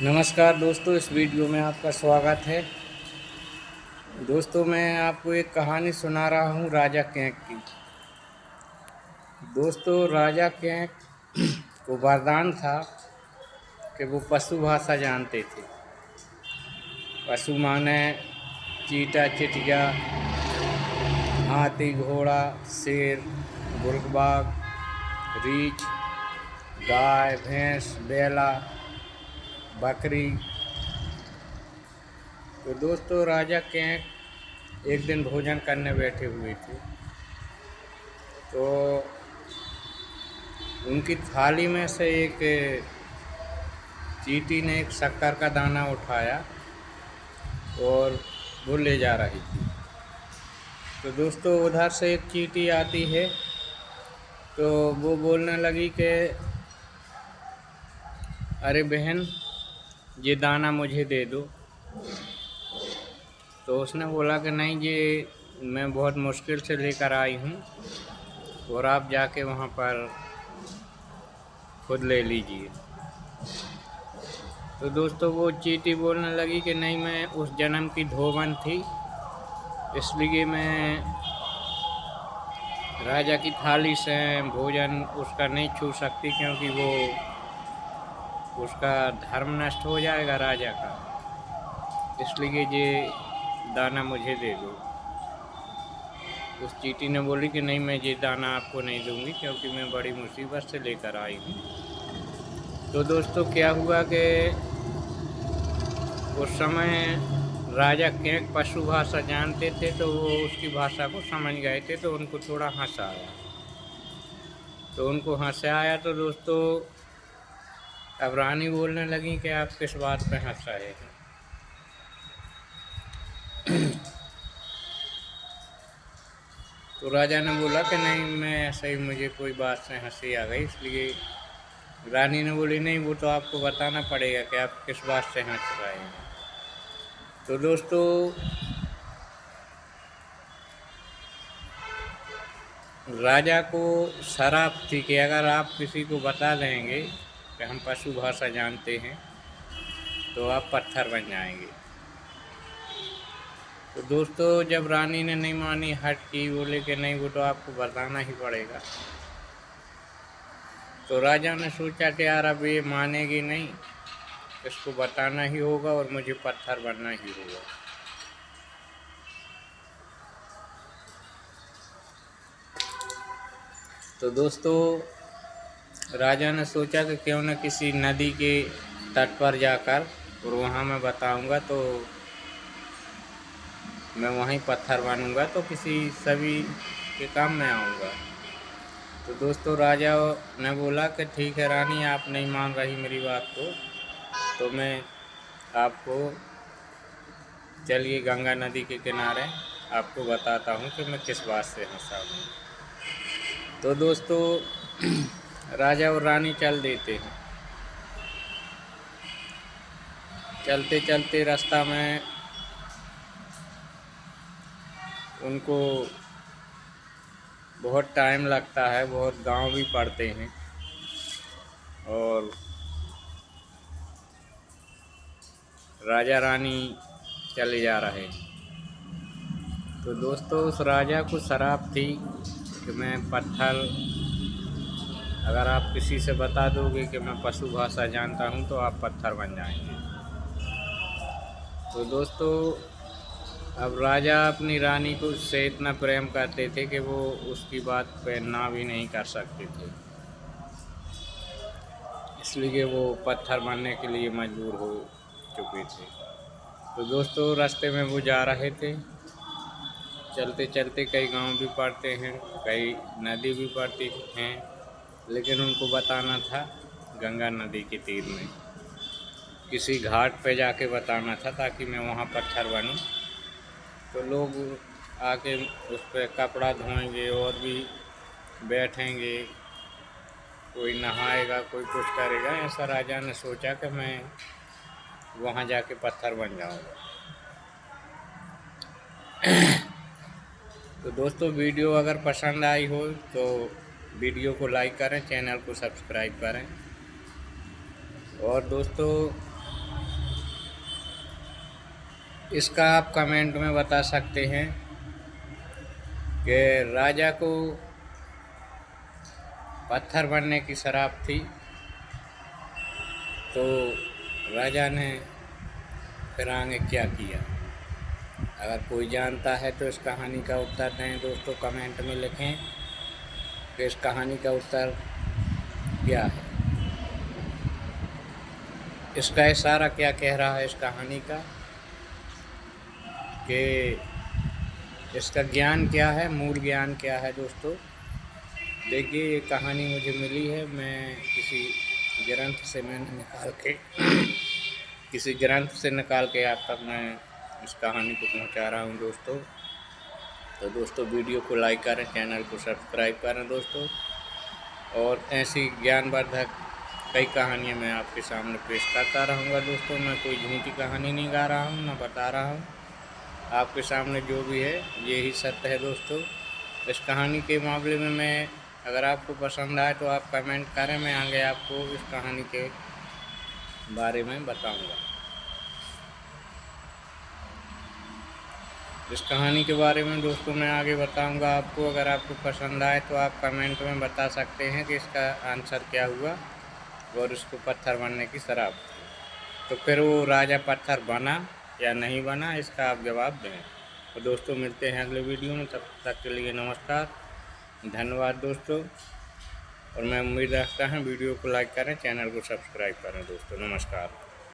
नमस्कार दोस्तों, इस वीडियो में आपका स्वागत है। दोस्तों, मैं आपको एक कहानी सुना रहा हूँ राजा कैंक की। दोस्तों, राजा कैंक को वरदान था कि वो पशु भाषा जानते थे। पशु माने चीता, चिटिया, हाथी, घोड़ा, शेर, गुलबाग, रीछ, गाय, भैंस, बैला, बकरी। तो दोस्तों, राजा कैंक एक दिन भोजन करने बैठे हुए थे, तो उनकी थाली में से एक चींटी ने एक शक्कर का दाना उठाया और वो ले जा रही थी। तो दोस्तों, उधर से एक चींटी आती है, तो वो बोलने लगी कि अरे बहन, ये दाना मुझे दे दो। तो उसने बोला कि नहीं, ये मैं बहुत मुश्किल से लेकर आई हूँ और आप जाके वहाँ पर खुद ले लीजिए। तो दोस्तों, वो चींटी बोलने लगी कि नहीं, मैं उस जन्म की धोबन थी, इसलिए मैं राजा की थाली से भोजन उसका नहीं छू सकती, क्योंकि वो उसका धर्म नष्ट हो जाएगा राजा का। इसलिए ये दाना मुझे दे दो। उस चींटी ने बोली कि नहीं, मैं ये दाना आपको नहीं दूंगी, क्योंकि मैं बड़ी मुसीबत से लेकर आई हूँ। तो दोस्तों, क्या हुआ कि उस समय राजा कैंक पशु भाषा जानते थे, तो वो उसकी भाषा को समझ गए थे, तो उनको थोड़ा हंस आया। तो दोस्तों, अब रानी बोलने लगी कि आप किस बात पे हंस रहे हैं। तो राजा ने बोला कि नहीं, मैं ऐसे ही, मुझे कोई बात से हंसी आ गई, इसलिए। रानी ने बोली नहीं, वो तो आपको बताना पड़ेगा कि आप किस बात से हंस रहे हैं। तो दोस्तों, राजा को शराप थी कि अगर आप किसी को बता देंगे कि हम पशु भाषा जानते हैं, तो आप पत्थर बन जाएंगे। तो दोस्तों, जब रानी ने नहीं मानी, हट की, बोले कि नहीं, वो तो आपको बताना ही पड़ेगा। तो राजा ने सोचा कि यार, अब ये मानेगी नहीं, इसको बताना ही होगा और मुझे पत्थर बनना ही होगा। तो दोस्तों, राजा ने सोचा कि क्यों न किसी नदी के तट पर जाकर और वहाँ मैं बताऊंगा, तो मैं वहीं पत्थर बनूंगा, तो किसी सभी के काम में आऊँगा। तो दोस्तों, राजा ने बोला कि ठीक है रानी, आप नहीं मान रही मेरी बात को, तो मैं आपको, चलिए गंगा नदी के किनारे आपको बताता हूँ कि मैं किस बात से हंसा हूँ। तो दोस्तों, राजा और रानी चल देते हैं। चलते चलते रास्ता में उनको बहुत टाइम लगता है, बहुत गांव भी पड़ते हैं, और राजा रानी चले जा रहे हैं। तो दोस्तों, उस राजा को शराब थी कि मैं पत्थर, अगर आप किसी से बता दोगे कि मैं पशु भाषा जानता हूँ, तो आप पत्थर बन जाएंगे। तो दोस्तों, अब राजा अपनी रानी को से इतना प्रेम करते थे कि वो उसकी बात पे ना भी नहीं कर सकते थे, इसलिए वो पत्थर बनने के लिए मजबूर हो चुके थे। तो दोस्तों, रास्ते में वो जा रहे थे, चलते चलते कई गांव भी पड़ते हैं, कई नदी भी पड़ती हैं, लेकिन उनको बताना था गंगा नदी के तीर में, किसी घाट पे जाके बताना था, ताकि मैं वहाँ पत्थर बनूँ। तो लोग आके उस पर कपड़ा धोएंगे और भी बैठेंगे, कोई नहाएगा, कोई कुछ करेगा। ऐसा राजा ने सोचा कि मैं वहाँ जाके पत्थर बन जाऊँगा। तो दोस्तों, वीडियो अगर पसंद आई हो तो वीडियो को लाइक करें, चैनल को सब्सक्राइब करें। और दोस्तों, इसका आप कमेंट में बता सकते हैं कि राजा को पत्थर बनने की शराब थी, तो राजा ने फिर आगे क्या किया। अगर कोई जानता है तो इस कहानी का उत्तर दें दोस्तों, कमेंट में लिखें कि इस कहानी का उत्तर क्या है। इसका इशारा क्या कह रहा है इस कहानी का, कि इसका ज्ञान क्या है, मूल ज्ञान क्या है दोस्तों। देखिए, ये कहानी मुझे मिली है, मैं किसी ग्रंथ से मैंने निकाल के किसी ग्रंथ से निकाल के आप तक मैं इस कहानी को पहुंचा रहा हूं दोस्तों। तो दोस्तों वीडियो को लाइक करें, चैनल को सब्सक्राइब करें दोस्तों, और ऐसी ज्ञानवर्धक कई कहानियाँ मैं आपके सामने पेश करता रहूँगा दोस्तों। मैं कोई झूठी कहानी नहीं गा रहा हूँ, ना बता रहा हूँ, आपके सामने जो भी है यही सत्य है दोस्तों। इस कहानी के मामले में मैं, अगर आपको पसंद आए तो आप कमेंट करें, मैं आगे आपको इस कहानी के बारे में बताऊंगा। इस कहानी के बारे में दोस्तों मैं आगे बताऊंगा आपको। अगर आपको पसंद आए तो आप कमेंट में बता सकते हैं कि इसका आंसर क्या हुआ, और उसको पत्थर बनने की शराब थी। तो फिर वो राजा पत्थर बना या नहीं बना, इसका आप जवाब दें। तो दोस्तों मिलते हैं अगले वीडियो में, तब तक के लिए नमस्कार, धन्यवाद दोस्तों। और मैं उम्मीद रखता हूँ वीडियो को लाइक करें, चैनल को सब्सक्राइब करें दोस्तों। नमस्कार।